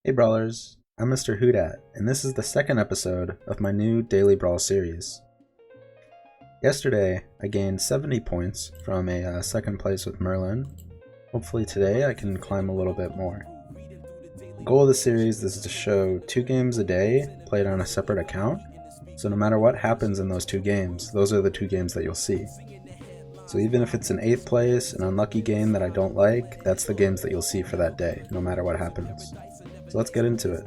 Hey Brawlers, I'm Mr. Hoodat, and this is the second episode of my new Daily Brawl series. Yesterday, I gained 70 points from a second place with Merlin. Hopefully today I can climb a little bit more. The goal of the series is to show 2 games a day played on a separate account, so no matter what happens in those 2 games, those are the 2 games that you'll see. So even if it's an 8th place, an unlucky game that I don't like, that's the games that you'll see for that day, no matter what happens. So let's get into it.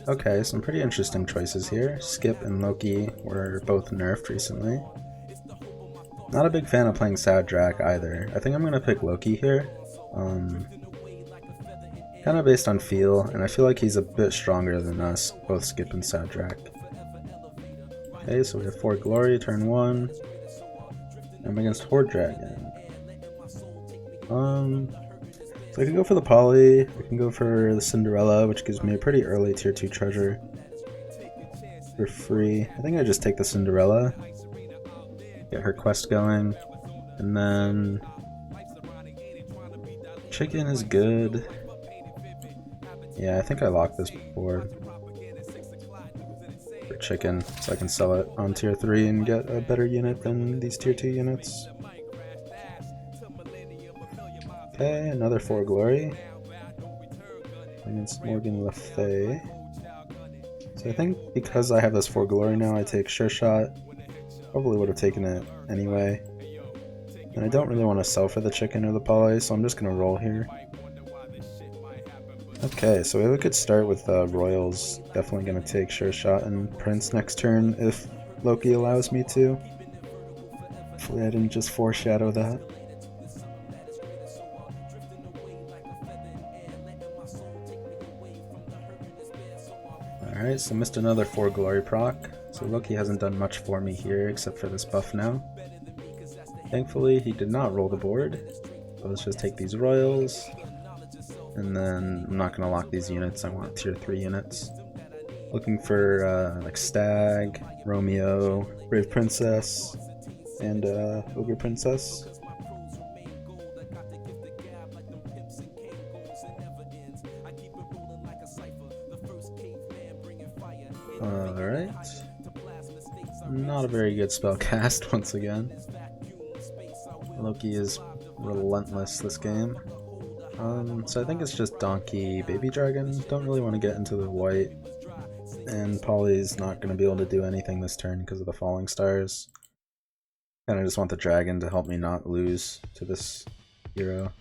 Okay, some pretty interesting choices here. Skip and Loki were both nerfed recently. Not a big fan of playing Sad Drac either. I think I'm going to pick Loki here. Kind of based on feel, and I feel like he's a bit stronger than us, both Skip and Sad Drac. Okay, so we have 4 Glory, turn 1. I'm against Horde Dragon. So I can go for the Poly, I can go for the Cinderella, which gives me a pretty early tier 2 treasure for free. I think I just take the Cinderella, get her quest going, and then Chicken is good. Yeah, I think I locked this board for Chicken, so I can sell it on tier 3 and get a better unit than these tier 2 units. Okay, another 4 Glory against Morgan Le Fay. So I think because I have this 4 Glory now, I take Sure Shot. Probably would have taken it anyway. And I don't really want to sell for the Chicken or the Poly, so I'm just going to roll here. Okay, so we have a good start with Royals. Definitely going to take Sure Shot and Prince next turn if Loki allows me to. Hopefully I didn't just foreshadow that. Alright, so missed another 4 Glory proc. So Loki hasn't done much for me here except for this buff now. Thankfully he did not roll the board. So let's just take these Royals. And then I'm not going to lock these units, I want tier 3 units. Looking for like Stag, Romeo, Brave Princess, and Ogre Princess. Alright. Not a very good spell cast once again. Loki is relentless this game. So I think it's just Donkey Baby Dragon. Don't really want to get into the white. And Polly's not going to be able to do anything this turn because of the falling stars. And I just want the dragon to help me not lose to this hero.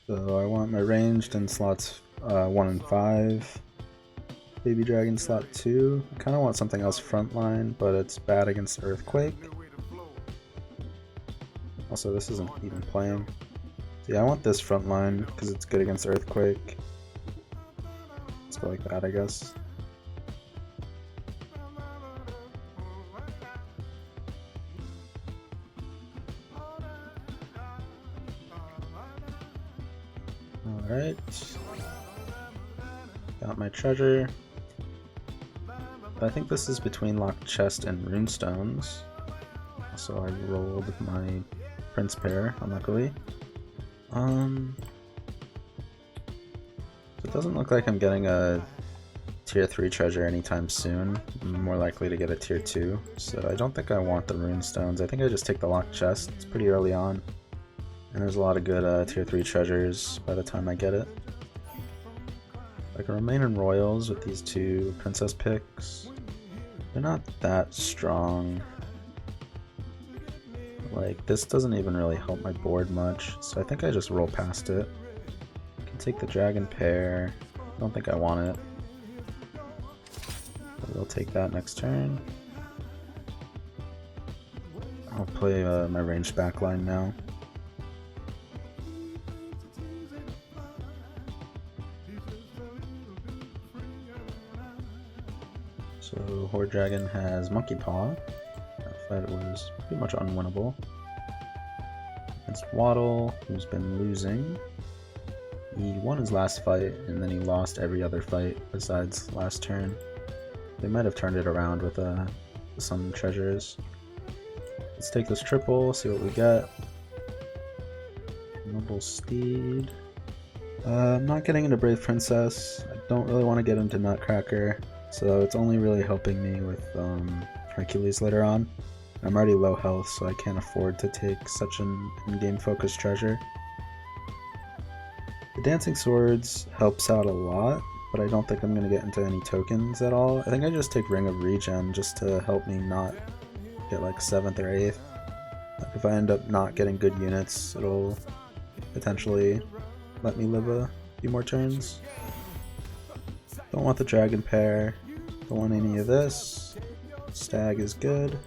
So I want my ranged in slots 1 and 5. Baby Dragon slot 2. I kind of want something else frontline, but it's bad against Earthquake. Also, this isn't even playing. So yeah, I want this frontline because it's good against Earthquake. Let's go like that, I guess. Alright. Got my treasure. I think this is between Locked Chest and Runestones. So I rolled my Prince pair, unluckily. So it doesn't look like I'm getting a tier 3 treasure anytime soon. I'm more likely to get a tier 2. So I don't think I want the Runestones. I think I just take the Locked Chest. It's pretty early on. And there's a lot of good tier 3 treasures by the time I get it. I can remain in Royals with these 2 princess picks. They're not that strong. Like, this doesn't even really help my board much, so I think I just roll past it. I can take the dragon pair. Don't think I want it. But we'll take that next turn. I'll play my ranged backline now. So Horde Dragon has Monkey Paw. That fight was pretty much unwinnable. Against Waddle, who's been losing. He won his last fight, and then he lost every other fight besides last turn. They might have turned it around with some treasures. Let's take this triple, see what we get. full steed. I'm not getting into Brave Princess. I don't really want to get into Nutcracker, so it's only really helping me with Hercules later on. I'm already low health, so I can't afford to take such an in-game focused treasure. The Dancing Swords helps out a lot, but I don't think I'm going to get into any tokens at all. I think I just take Ring of Regen just to help me not get like 7th or 8th. If I end up not getting good units, it'll potentially let me live a few more turns. Don't want the Dragon Pair. Don't want any of this. Stag is good.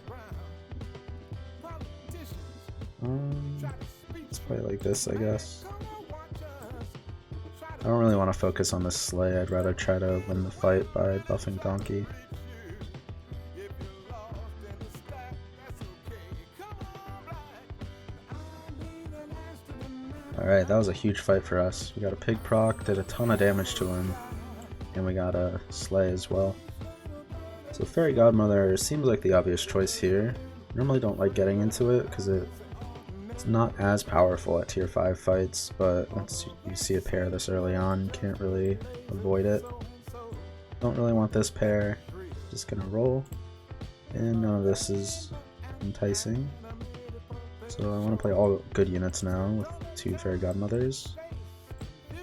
Let's play like this, I guess. I don't really want to focus on the sleigh. I'd rather try to win the fight by buffing Donkey. Alright, that was a huge fight for us. We got a pig proc, did a ton of damage to him, and we got a sleigh as well. So Fairy Godmother seems like the obvious choice here. I normally don't like getting into it because it's not as powerful at tier 5 fights, but once you see a pair this early on, you can't really avoid it. Don't really want this pair, just gonna roll, and none of this is enticing. So I want to play all good units now with 2 Fairy Godmothers. I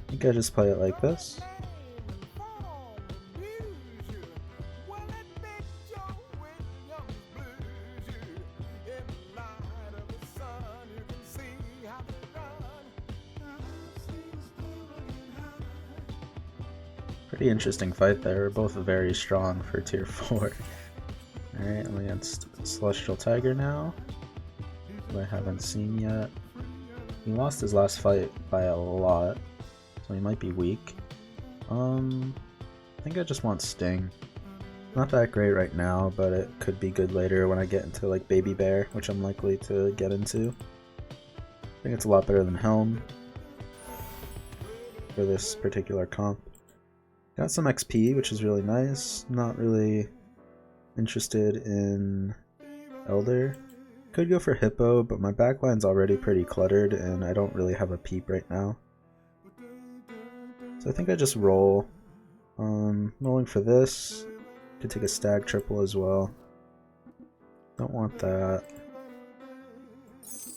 think I just play it like this. Pretty interesting fight there, both very strong for tier 4. Alright, I'm against Celestial Tiger now, who I haven't seen yet. He lost his last fight by a lot, so he might be weak. I think I just want Sting. Not that great right now, but it could be good later when I get into like Baby Bear, which I'm likely to get into. I think it's a lot better than Helm for this particular comp. Got some XP, which is really nice. Not really interested in Elder. Could go for Hippo, but my backline's already pretty cluttered and I don't really have a peep right now. So I think I just roll. Rolling for this. Could take a Stag triple as well. Don't want that.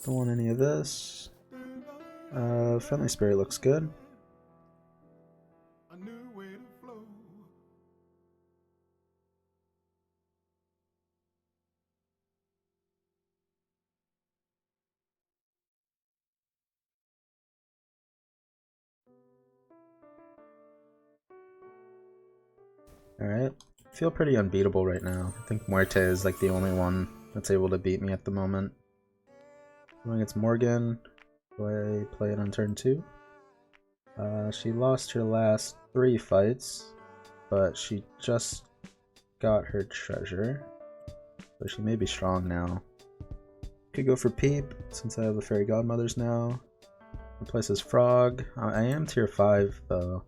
Don't want any of this. Friendly Spirit looks good. Alright, feel pretty unbeatable right now. I think Muerte is like the only one that's able to beat me at the moment. Going against Morgan, do I play it on turn 2? She lost her last 3 fights, but she just got her treasure, so she may be strong now. Could go for Peep, since I have the Fairy Godmothers now. Replace his Frog. I am tier 5 though.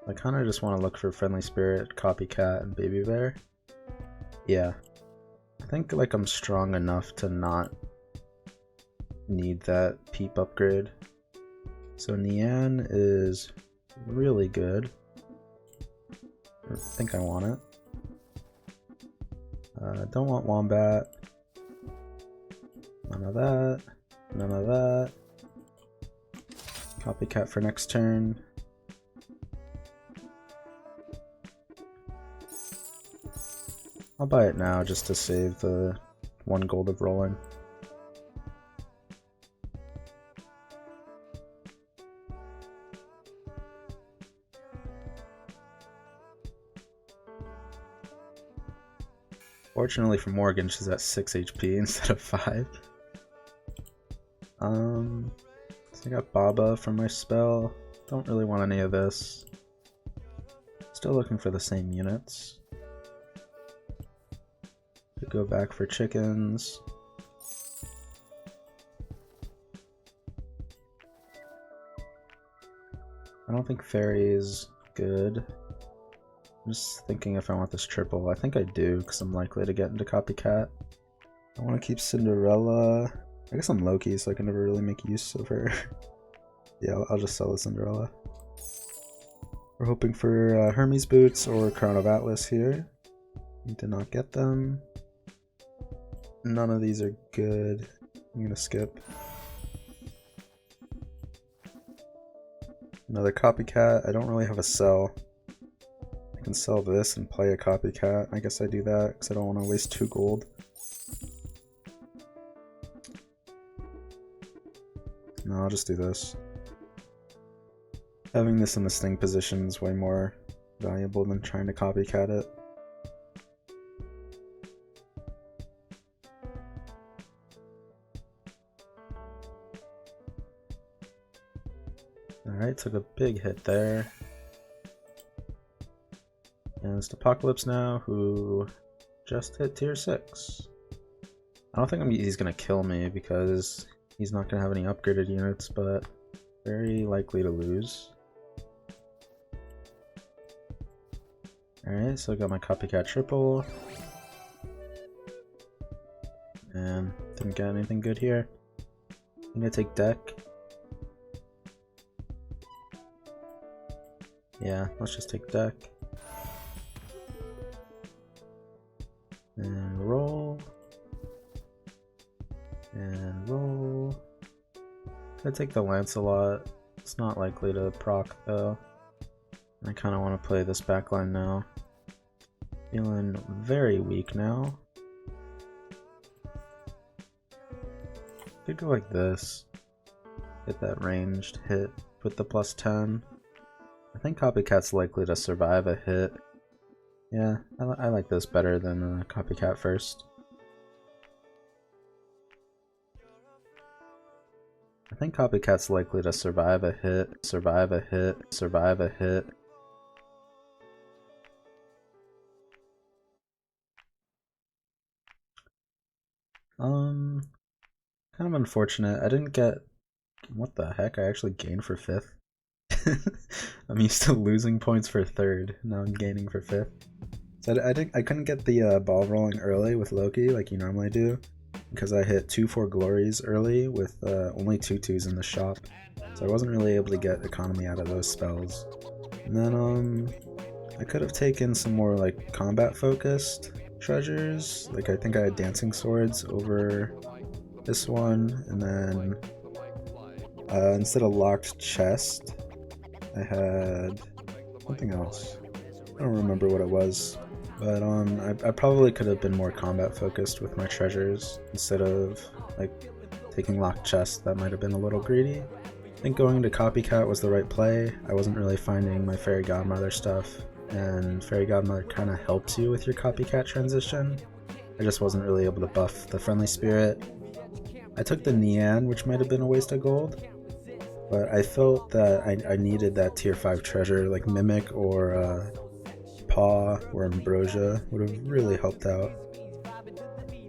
I kind of just want to look for Friendly Spirit, Copycat, and Baby Bear. Yeah. I think like I'm strong enough to not need that Peep upgrade. So Nian is really good. I think I want it. Don't want Wombat. None of that. None of that. Copycat for next turn. I'll buy it now just to save the 1 gold of rolling. Fortunately for Morgan, she's at 6 HP instead of 5. So I got Baba from my spell. Don't really want any of this. Still looking for the same units. Could go back for chickens. I don't think fairy is good. I'm just thinking if I want this triple. I think I do, because I'm likely to get into Copycat. I want to keep Cinderella. I guess I'm Loki, so I can never really make use of her. Yeah, I'll just sell the Cinderella. We're hoping for Hermes Boots or Crown of Atlas here. We did not get them. None of these are good. I'm gonna skip. Another copycat. I don't really have a sell. I can sell this and play a copycat. I guess I do that because I don't want to waste 2 gold. No, I'll just do this. Having this in the sting position is way more valuable than trying to copycat it. Alright, took a big hit there. And it's Apocalypse now, who just hit tier 6. I don't think he's gonna kill me because he's not gonna have any upgraded units, but very likely to lose. Alright, so I got my copycat triple. And didn't get anything good here. I'm gonna take deck. Yeah, let's just take deck. And roll. And roll. I take the Lancelot. It's not likely to proc though. I kind of want to play this backline now. Feeling very weak now. Could go like this. Hit that ranged hit with the +10. I think Copycat's likely to survive a hit. Yeah, I like this better than Copycat first. I think Copycat's likely to survive a hit, survive a hit, survive a hit. Kind of unfortunate. I didn't get... What the heck? I actually gained for 5th. I'm used to losing points for 3rd. Now I'm gaining for 5th. So I couldn't get the ball rolling early with Loki like you normally do, because I hit 2-4 glories early with only 2/2s in the shop. So I wasn't really able to get economy out of those spells. And then I could have taken some more like combat focused treasures. Like I think I had dancing swords over this one, and then instead of locked chest, I had something else. I don't remember what it was, but I probably could have been more combat focused with my treasures instead of like taking locked chest. That might have been a little greedy. I think going to Copycat was the right play. I wasn't really finding my Fairy Godmother stuff, and Fairy Godmother kind of helps you with your Copycat transition. I just wasn't really able to buff the Friendly Spirit. I took the Nian, which might have been a waste of gold, but I felt that I needed that tier 5 treasure, like Mimic or Paw or Ambrosia would have really helped out.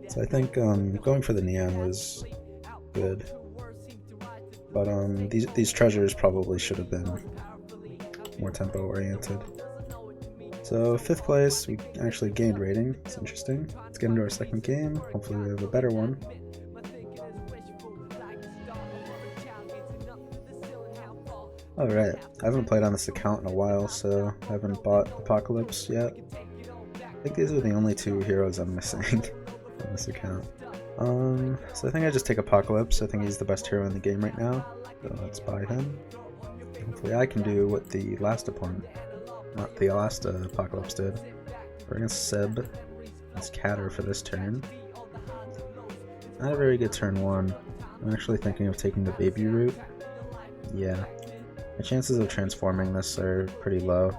So I think going for the Nian was good. But these treasures probably should have been more tempo oriented. So 5th place, we actually gained rating. It's interesting. Let's get into our second game. Hopefully we have a better one. Alright, I haven't played on this account in a while, so I haven't bought Apocalypse yet. I think these are the only 2 heroes I'm missing on this account. So I think I just take Apocalypse. I think he's the best hero in the game right now, so let's buy him. Hopefully I can do what the last opponent, not the last Apocalypse did. We're against Seb. It's Catter for this turn. Not a very good turn 1. I'm actually thinking of taking the Baby Root. Yeah. My chances of transforming this are pretty low,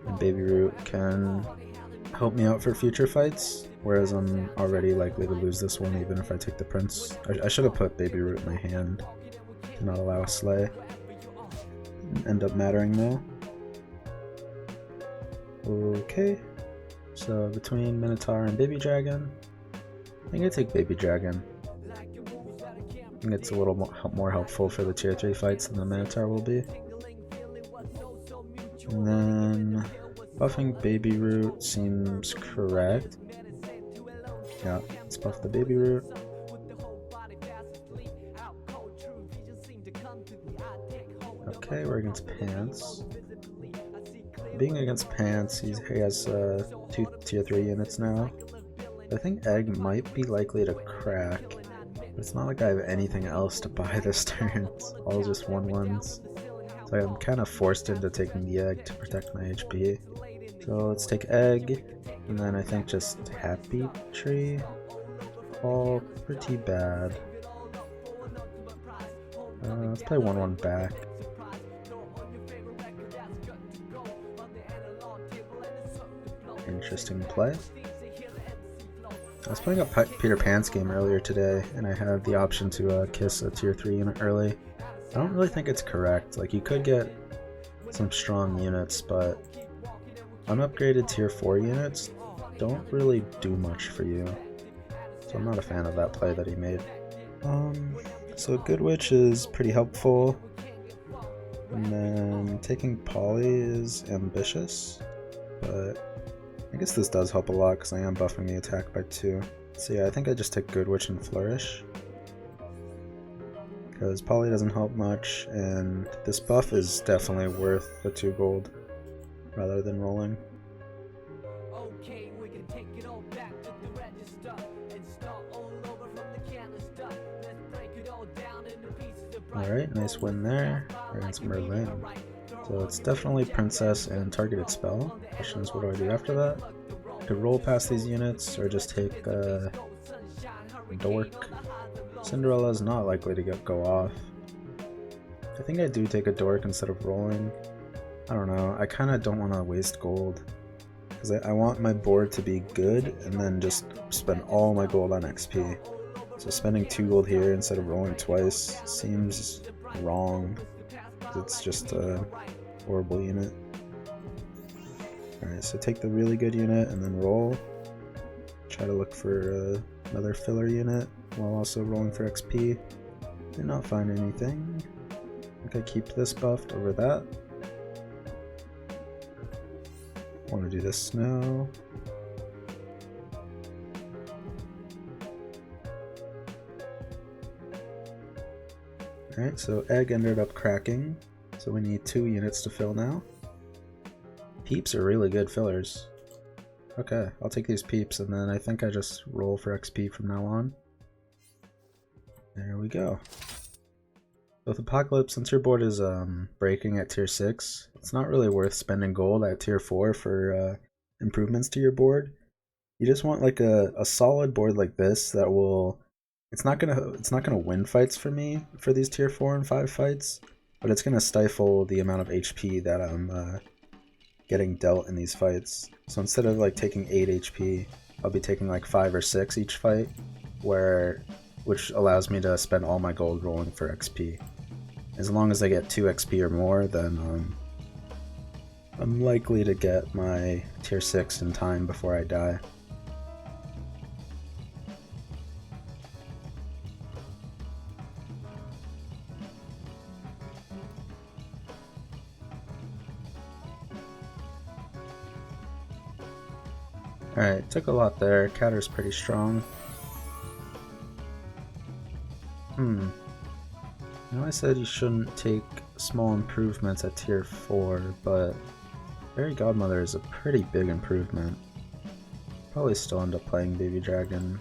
and Baby Root can help me out for future fights, whereas I'm already likely to lose this one even if I take the Prince. I should have put Baby Root in my hand to not allow a Slay. End up mattering though. Okay, so between Minotaur and Baby Dragon, I think I take Baby Dragon. I think it's a little more helpful for the tier 3 fights than the Minotaur will be. And then buffing Baby Root seems correct. Yeah, let's buff the Baby Root. Okay, we're against Pants. Being against Pants, he has 2 tier 3 units now. I think Egg might be likely to crack. It's not like I have anything else to buy this turn. It's all just 1/1s. So I'm kind of forced into taking the Egg to protect my HP. So let's take Egg, and then I think just Happy Tree. All pretty bad. Let's play 1/1 back. Interesting play. I was playing a Peter Pan's game earlier today, and I had the option to kiss a tier 3 unit early. I don't really think it's correct. Like, you could get some strong units, but unupgraded tier 4 units don't really do much for you. So I'm not a fan of that play that he made. So Good Witch is pretty helpful. And then taking Poly is ambitious, but I guess this does help a lot because I am buffing the attack by 2. So yeah, I think I just take Good Witch and Flourish, because Poly doesn't help much, and this buff is definitely worth the 2 gold rather than rolling. Alright, nice win there against Merlin. So it's definitely Princess and targeted spell. Question is, what do I do after that? I could roll past these units or just take Dork. Cinderella's not likely to go off. I think I do take a Dork instead of rolling. I don't know, I kind of don't want to waste gold, because I want my board to be good and then just spend all my gold on XP. So spending 2 gold here instead of rolling twice seems wrong. It's just a horrible unit. Alright, so take the really good unit and then roll. Try to look for another filler unit while also rolling for XP. Did not find anything. I think I keep this buffed over that. Want to do this now. Alright, so Egg ended up cracking, so we need 2 units to fill now. Peeps are really good fillers. Okay, I'll take these Peeps, and then I think I just roll for XP from now on. There we go. With Apocalypse, since your board is breaking at tier 6, it's not really worth spending gold at tier 4 for improvements to your board. You just want like a solid board like this that will... It's not gonna win fights for me for these tier 4 and 5 fights, but it's gonna stifle the amount of HP that I'm getting dealt in these fights. So instead of like taking 8 HP, I'll be taking like 5 or 6 each fight, which allows me to spend all my gold rolling for XP. As long as I get 2 XP or more, then I'm likely to get my tier 6 in time before I die. Alright, took a lot there. Catter's pretty strong. I know I said you shouldn't take small improvements at tier 4, but Fairy Godmother is a pretty big improvement. Probably still end up playing Baby Dragon.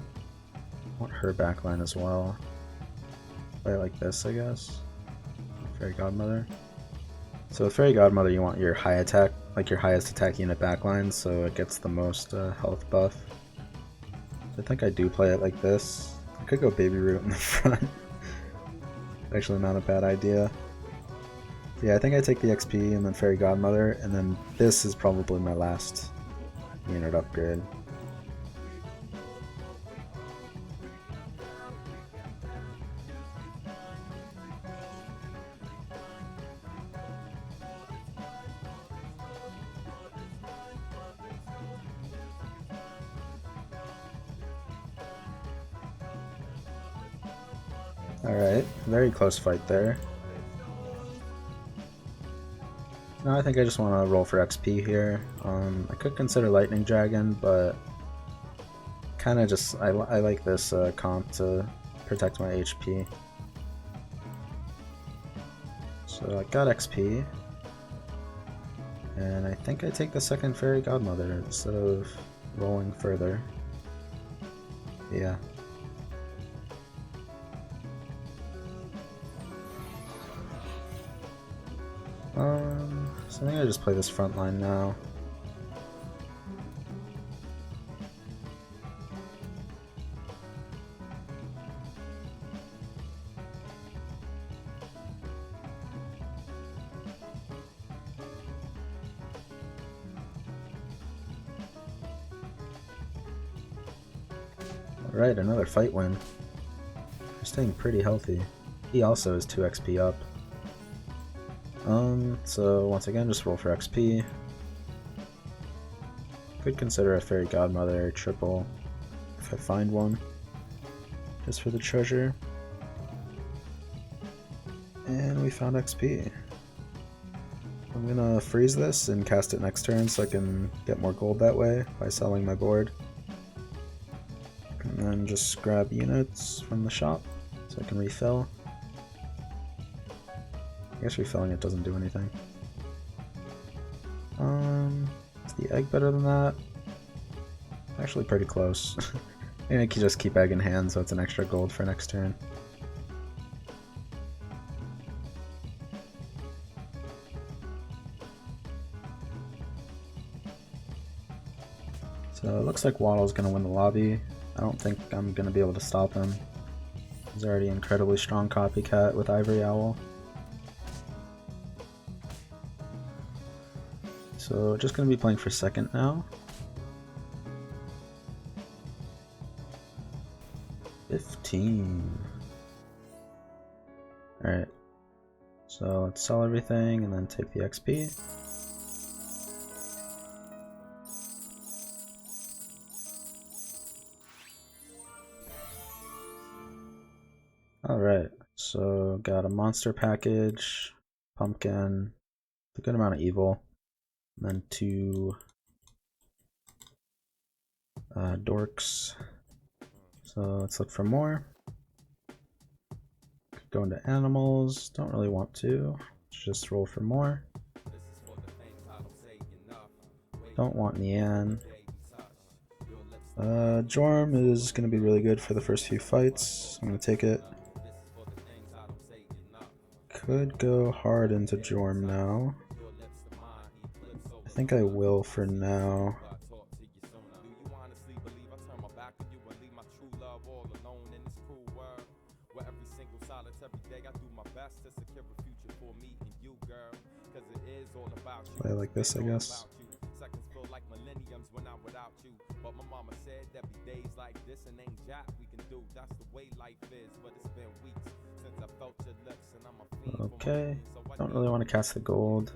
I want her backline as well. Play like this, I guess. Fairy Godmother. So with Fairy Godmother, you want your high attack, like your highest attack unit backline, so it gets the most health buff. I think I do play it like this. I could go Baby Root in the front. Actually not a bad idea. Yeah, I think I take the XP and then Fairy Godmother, and then this is probably my last unit upgrade. Alright, very close fight there. No, I think I just want to roll for XP here. I could consider Lightning Dragon, but kind of just, I like this comp to protect my HP. Let's So I got XP. And I think I take the second Fairy Godmother instead of rolling further. Yeah. So I think I just play this front line now. Alright, another fight win. We're staying pretty healthy. He also is 2 XP up. So once again, just roll for XP. Could consider a Fairy Godmother triple if I find one, just for the treasure. And we found XP. I'm gonna freeze this and cast it next turn so I can get more gold that way by selling my board. And then just grab units from the shop so I can refill. I guess refilling it doesn't do anything. Is the egg better than that? Actually pretty close. Maybe I can just keep egg in hand so it's an extra gold for next turn. So it looks like Waddle's gonna win the lobby. I don't think I'm gonna be able to stop him. He's already an incredibly strong copycat with Ivory Owl. So just gonna be playing for second now. 15. Alright. So let's sell everything and then take the XP. Alright, so got a monster package, pumpkin, a good amount of evil, and then 2 dorks. So let's look for more. Could go into animals, don't really want to. Let's just roll for more. Don't want Nian. Jorm is going to be really good for the first few fights. I'm going to take it. Could go hard into Jorm now. I think I will for now. Play like this, I guess. Okay, don't really want to cast the gold.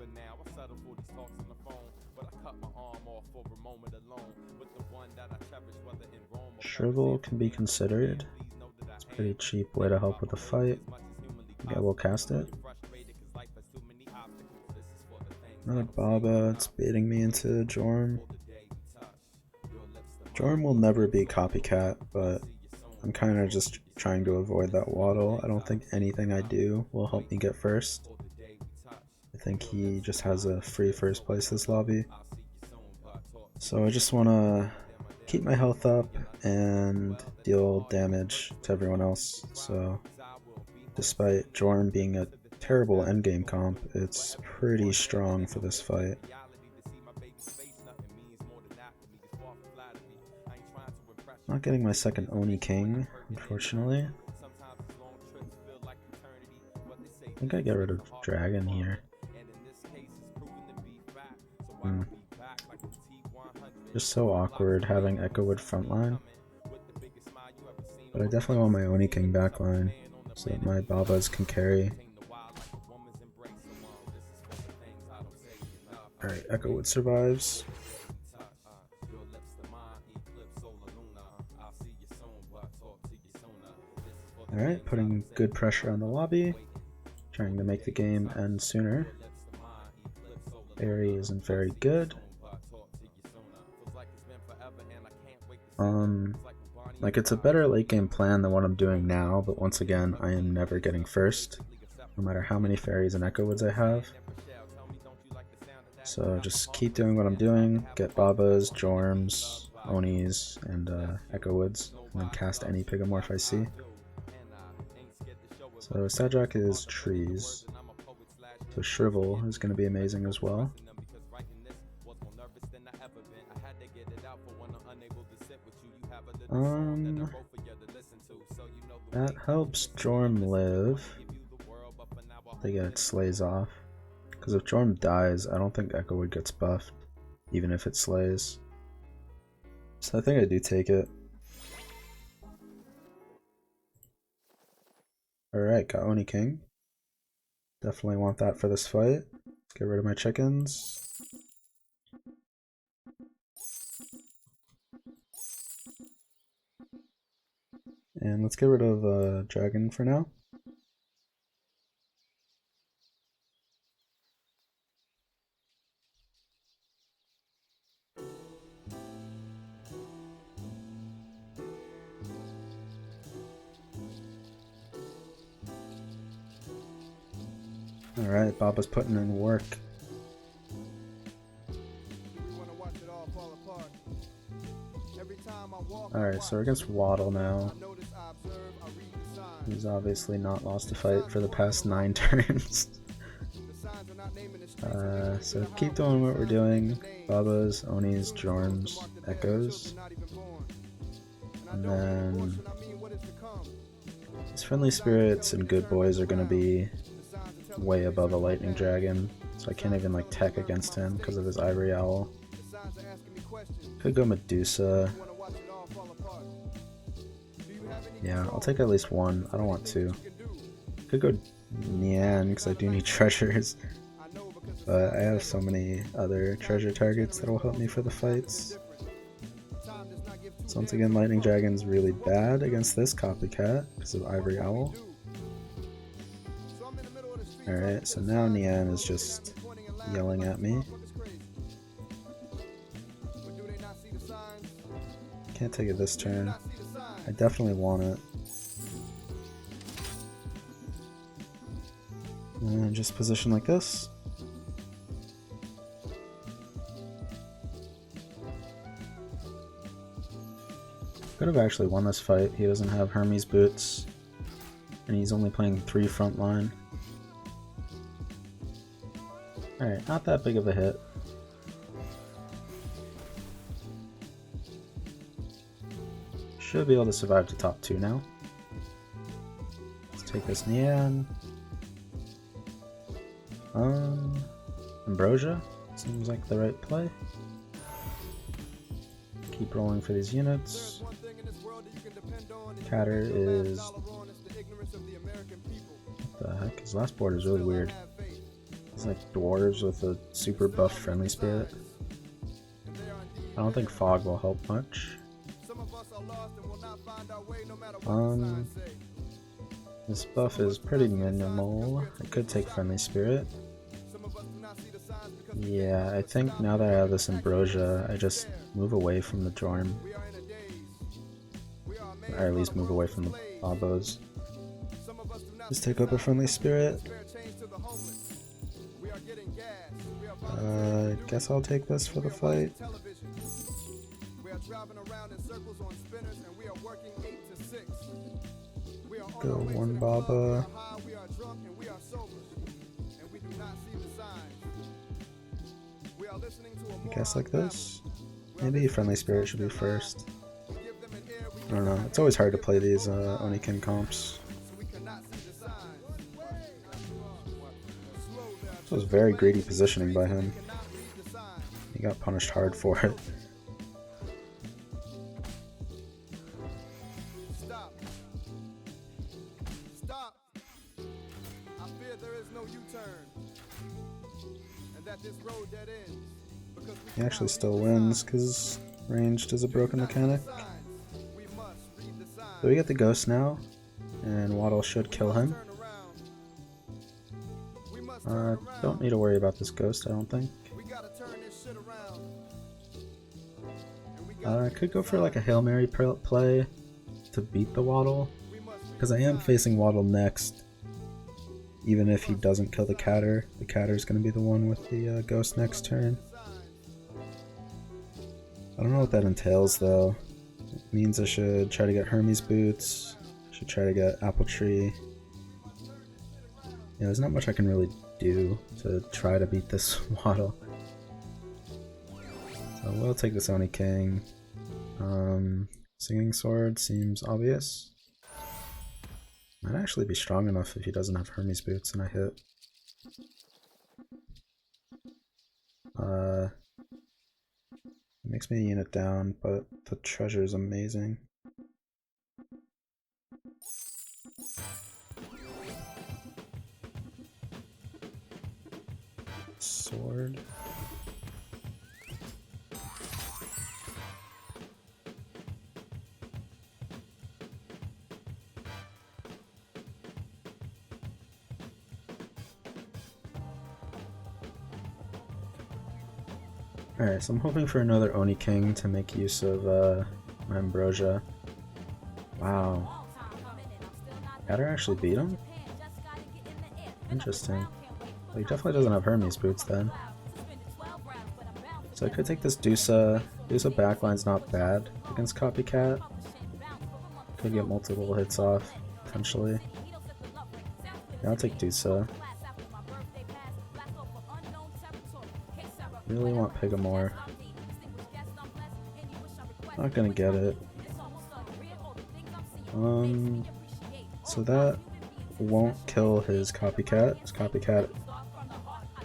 Shrivel can be considered. It's a pretty cheap way to help with the fight. Yeah, we'll cast it. Another Baba, it's baiting me into Jorm. Jorm will never be copycat, but I'm kind of just trying to avoid that Waddle. I don't think anything I do will help me get first. I think he just has a free first place this lobby. So I just want to keep my health up and deal damage to everyone else. So despite Jorm being a terrible endgame comp, it's pretty strong for this fight. Not getting my second Oni King, unfortunately. I think I get rid of Dragon here. Just so awkward having Echowood frontline. But I definitely want my Oni King backline so that my Babas can carry. Alright, Echowood survives. Alright, putting good pressure on the lobby, trying to make the game end sooner. Airy isn't very good. Like, it's a better late game plan than what I'm doing now, but once again, I am never getting first. no matter how many fairies and echo woods I have. So just keep doing what I'm doing, get Babas, Jorms, Onis, and echo woods, and then cast any Pigomorph I see. So Sadrak is trees, so Shrivel is going to be amazing as well. That helps Jorm live. They get slays off. Because if Jorm dies, I don't think Echowood gets buffed, even if it slays. So I think I do take it. Alright, got Oni King. Definitely want that for this fight. Let's get rid of my chickens. And let's get rid of Dragon for now. Alright, Baba's putting in work. Alright, so we're against Waddle now. He's obviously not lost a fight for the past 9 turns. So keep doing what we're doing. Babas, Onis, Jorms, Echoes. And then his friendly spirits and good boys are going to be way above a lightning dragon, so I can't even like tech against him because of his ivory owl. Could go Medusa. Yeah, I'll take at least one. I don't want two. Could go Nian because I do need treasures, but I have so many other treasure targets that will help me for the fights. So once again, lightning dragon's really bad against this copycat because of ivory owl. Alright, so now Nian is just yelling at me. Can't take it this turn. I definitely want it. And just position like this. Could have actually won this fight. He doesn't have Hermes boots. And he's only playing 3 frontline. Alright, not that big of a hit. Should be able to survive to top 2 now. Let's take this Nian. Ambrosia seems like the right play. Keep rolling for these units. Catter is... What the heck? His last board is really weird. It's like dwarves with a super buff friendly spirit. I don't think fog will help much. This buff is pretty minimal. I could take friendly spirit. Yeah, I think now that I have this Ambrosia, I just move away from the Jorm. Or at least move away from the Babos. Just take up a friendly spirit. Guess I'll take this for the fight. Go one Baba. I guess like this. Maybe friendly spirit should be first. I don't know. It's always hard to play these Onikin comps. This was very greedy positioning by him. He got punished hard for it. He actually still wins because ranged is a broken mechanic. So we get the ghost now, and Waddle should kill him. Don't need to worry about this ghost, I don't think. I could go for like a Hail Mary play to beat the Waddle, because I am facing Waddle next. even if he doesn't kill the catter is going to be the one with the ghost next turn. I don't know what that entails though. It means I should try to get Hermes boots, should try to get apple tree. Yeah, there's not much I can really do to try to beat this Waddle. So we'll take this Oni King. Singing Sword seems obvious. Might actually be strong enough if he doesn't have Hermes boots and I hit. It makes me a unit down, but the treasure is amazing. Sword. Alright, so I'm hoping for another Oni King to make use of my Ambrosia. Wow. Adder actually beat him? Interesting. Well, he definitely doesn't have Hermes boots then. So I could take this Dusa. Dusa backline's not bad against Copycat. Could get multiple hits off, potentially. Yeah, I'll take Dusa. Really want Pigamore. Not gonna get it. So that won't kill his Copycat. His Copycat...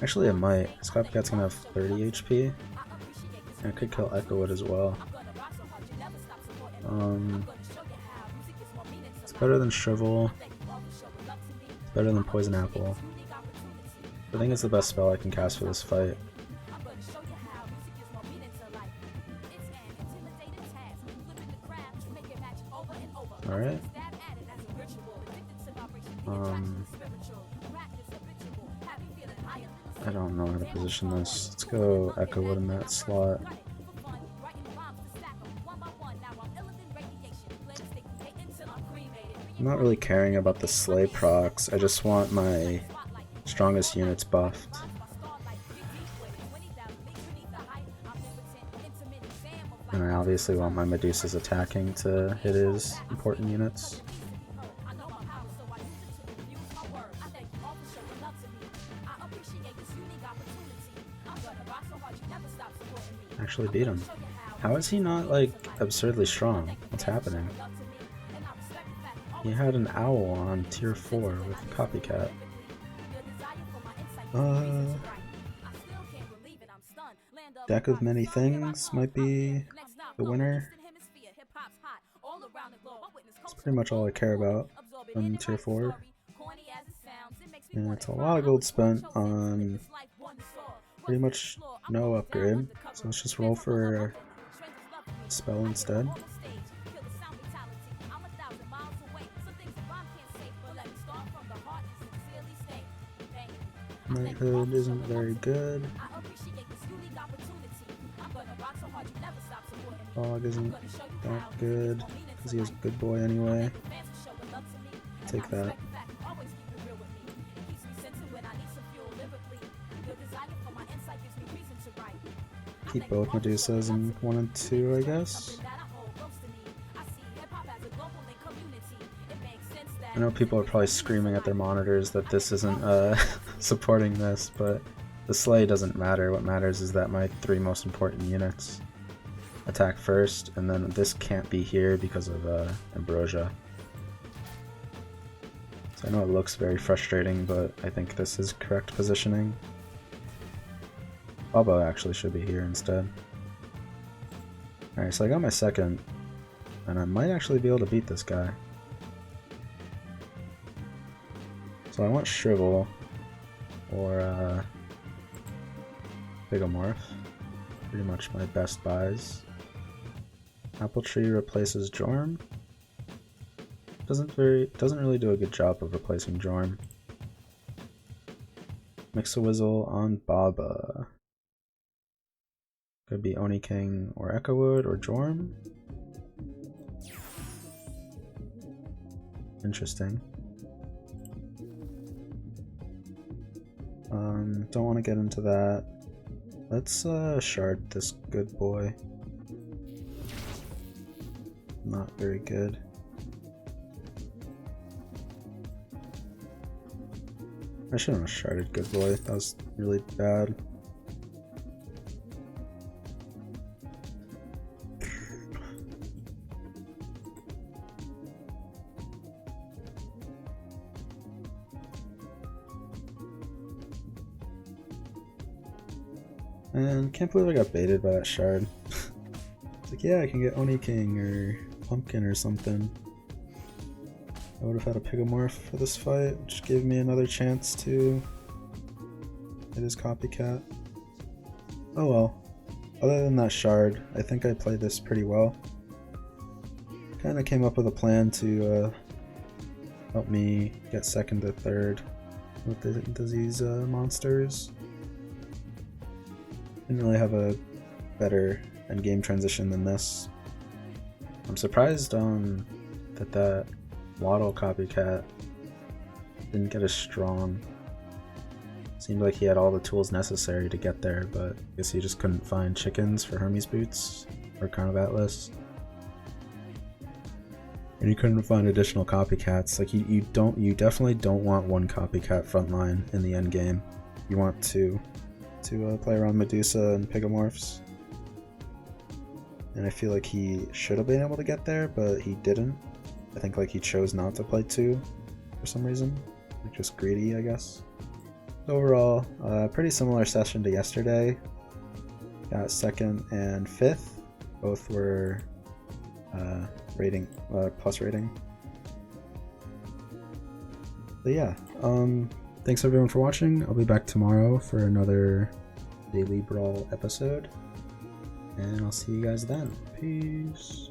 Actually it might. His Copycat's gonna have 30 HP. And it could kill Echowood as well. It's better than Shrivel. It's better than Poison Apple. I think it's the best spell I can cast for this fight. Alright. I don't know how to position this. Let's go Echowood in that slot. I'm not really caring about the Slay procs, I just want my strongest units buffed. And I obviously want my Medusas attacking to hit his important units. Actually beat him. How is he not, like, absurdly strong? What's happening? He had an owl on tier 4 with Copycat. Deck of Many Things might be the winner. That's pretty much all I care about from tier 4. And it's a lot of gold spent on pretty much no upgrade, so let's just roll for a spell instead. Knighthood isn't very good. Fog isn't that good, because he has Good Boy anyway. Take that. Keep both Medusas in 1 and 2, I guess. I know people are probably screaming at their monitors that this isn't supporting this, but the Slay doesn't matter. What matters is that my 3 most important units attack first, and then this can't be here because of Ambrosia. So I know it looks very frustrating, but I think this is correct positioning. Bobo actually should be here instead. Alright, so I got my second, and I might actually be able to beat this guy. So I want Shrivel or Bigomorph. Pretty much my best buys. Apple Tree replaces Jorm. Doesn't really do a good job of replacing Jorm. Mix-a-Wizzle on Baba. Could be Oni King or Echowood or Jorm. Interesting. Don't want to get into that. Let's shard this good boy. Not very good. I shouldn't have sharded good boy. That was really bad. And can't believe I got baited by that shard. It's like, yeah, I can get Oni King or Pumpkin or something. I would have had a Pigomorph for this fight, which gave me another chance to hit his copycat. Oh well. Other than that shard, I think I played this pretty well. Kinda came up with a plan to help me get second or third with these monsters. Didn't really have a better endgame transition than this. I'm surprised that Waddle copycat didn't get as strong. Seemed like he had all the tools necessary to get there, but I guess he just couldn't find chickens for Hermes boots or Crown of Atlas. And you couldn't find additional copycats. Like you definitely don't want one copycat frontline in the end game. You want to play around Medusa and Pigomorphs. And I feel like he should have been able to get there, but he didn't. I think like he chose not to play 2 for some reason. Like just greedy, I guess. Overall, pretty similar session to yesterday. Got 2nd and 5th. Both were plus rating. But yeah, thanks everyone for watching. I'll be back tomorrow for another Daily Brawl episode. And I'll see you guys then. Peace.